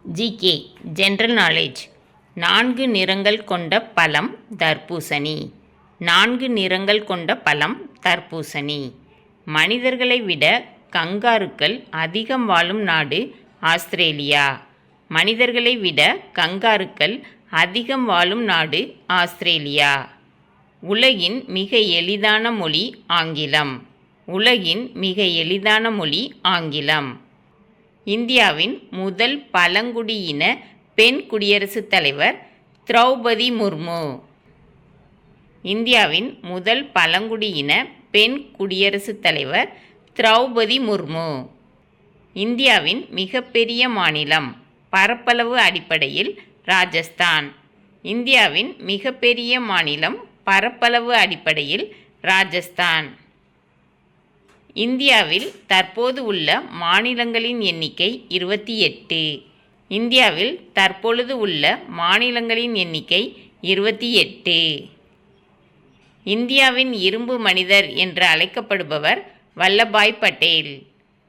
GK general knowledge. 4 நிறங்கள் கொண்ட பழம் தர்பூசணி. 4 நிறங்கள் கொண்ட பழம் தர்பூசணி. மனிதர்களை விட கங்காருக்கள் அதிகம் வாழும் நாடு ஆஸ்திரேலியா. மனிதர்களை விட கங்காருக்கள் அதிகம் வாழும் நாடு ஆஸ்திரேலியா. உலகின் மிக எளிதான மொழி ஆங்கிலம். உலகின் மிக எளிதான மொழி ஆங்கிலம். இந்தியாவின் முதல் பழங்குடியின பெண் குடியரசுத் தலைவர் திரௌபதி முர்மு. இந்தியாவின் முதல் பழங்குடியின பெண் குடியரசுத் தலைவர் திரௌபதி முர்மு. இந்தியாவின் மிகப்பெரிய மாநிலம் பரப்பளவு அடிப்படையில் ராஜஸ்தான். இந்தியாவின் மிகப்பெரிய மாநிலம் பரப்பளவு அடிப்படையில் ராஜஸ்தான். இந்தியாவில் தற்போது உள்ள மாநிலங்களின் எண்ணிக்கை 28. இந்தியாவில் தற்பொழுது உள்ள மாநிலங்களின் எண்ணிக்கை 28. இந்தியாவின் இரும்பு மனிதர் என்று அழைக்கப்படுபவர் வல்லபாய் பட்டேல்.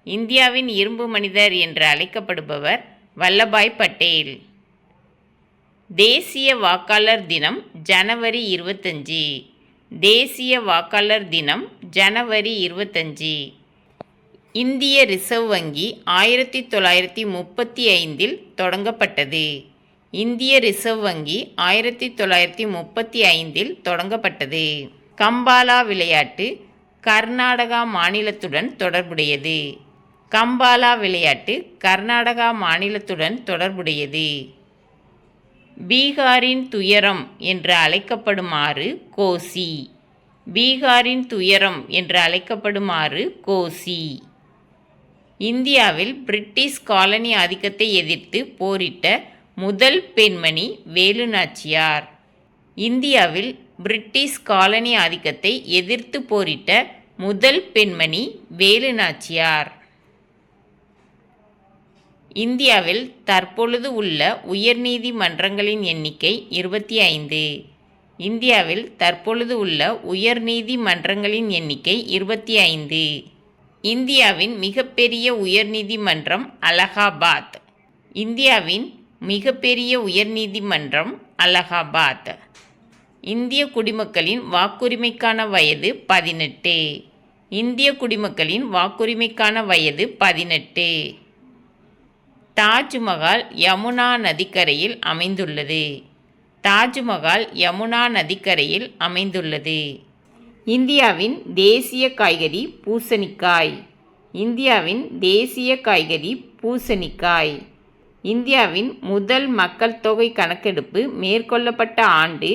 இந்தியாவின் இரும்பு மனிதர் என்று அழைக்கப்படுபவர் வல்லபாய் பட்டேல். தேசிய வாக்காளர் தினம் ஜனவரி 25. தேசிய வாக்காளர் தினம் ஜனவரி 25. இந்திய ரிசர்வ் வங்கி 1935 தொடங்கப்பட்டது. இந்திய ரிசர்வ் வங்கி 1935 தொடங்கப்பட்டது. கம்பாலா விளையாட்டு கர்நாடகா மாநிலத்துடன் தொடர்புடையது. கம்பாலா விளையாட்டு கர்நாடகா மாநிலத்துடன் தொடர்புடையது. பீகாரின் துயரம் என்று அழைக்கப்படுமாறு கோசி. பீகாரின் துயரம் என்று அழைக்கப்படுமாறு கோசி. இந்தியாவில் பிரிட்டிஷ் காலனி ஆதிக்கத்தை எதிர்த்து போரிட்ட முதல் பெண்மணி வேலு நாச்சியார். இந்தியாவில் பிரிட்டிஷ் காலனி ஆதிக்கத்தை எதிர்த்து போரிட்ட முதல் பெண்மணி வேலு நாச்சியார். இந்தியாவில் தற்பொழுது உள்ள உயர்நீதிமன்றங்களின் எண்ணிக்கை 25. இந்தியாவில் தற்பொழுது உள்ள உயர்நீதிமன்றங்களின் எண்ணிக்கை 25. இந்தியாவின் மிகப்பெரிய உயர்நீதிமன்றம் அலகாபாத். இந்தியாவின் மிகப்பெரிய உயர்நீதிமன்றம் அலகாபாத். இந்திய குடிமக்களின் வாக்குரிமைக்கான வயது 18. இந்திய குடிமக்களின் வாக்குரிமைக்கான வயது 18. தாஜ்மஹால் யமுனா நதிக்கரையில் அமைந்துள்ளது. தாஜ்மஹால் யமுனா நதிக்கரையில் அமைந்துள்ளது. இந்தியாவின் தேசிய காய்கறி பூசணிக்காய். இந்தியாவின் தேசிய காய்கறி பூசணிக்காய். இந்தியாவின் முதல் மக்கள் தொகை கணக்கெடுப்பு மேற்கொள்ளப்பட்ட ஆண்டு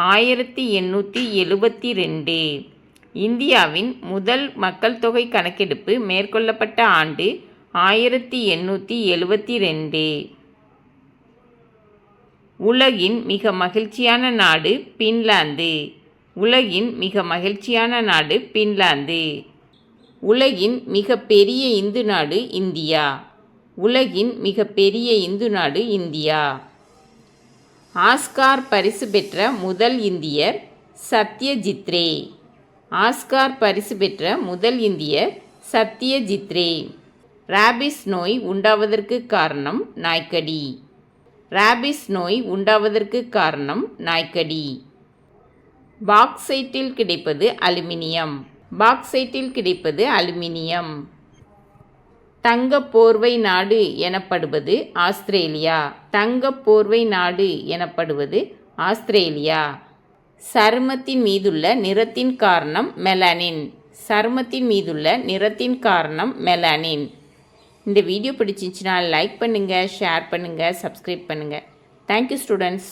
1872. இந்தியாவின் முதல் மக்கள் தொகை கணக்கெடுப்பு மேற்கொள்ளப்பட்ட ஆண்டு 1872. உலகின் மிக மகிழ்ச்சியான நாடு பின்லாந்து. உலகின் மிக மகிழ்ச்சியான நாடு பின்லாந்து. உலகின் மிக பெரிய இந்து நாடு இந்தியா. உலகின் மிக பெரிய இந்து நாடு இந்தியா. ஆஸ்கார் பரிசு பெற்ற முதல் இந்தியர் சத்யஜித் ரே. ஆஸ்கார் பரிசு பெற்ற முதல் இந்தியர் சத்யஜித் ரே. ராபிஸ் நோய் உண்டாவதற்கு காரணம் நாய்க்கடி. ராபிஸ் நோய் உண்டாவதற்கு காரணம் நாய்க்கடி. பாக்சைட்டில் கிடைப்பது அலுமினியம். பாக்சைட்டில் கிடைப்பது அலுமினியம். தங்கப் போர்வை நாடு எனப்படுவது ஆஸ்திரேலியா. தங்கப் போர்வை நாடு எனப்படுவது ஆஸ்திரேலியா. சருமத்தின் மீதுள்ள நிறத்தின் காரணம் மெலனின். சருமத்தின் மீதுள்ள நிறத்தின் காரணம் மெலனின். இந்த வீடியோ பிடிச்சிருந்துச்சுன்னா லைக் பண்ணுங்கள், ஷேர் பண்ணுங்கள், சப்ஸ்கிரைப் பண்ணுங்கள். Thank you students.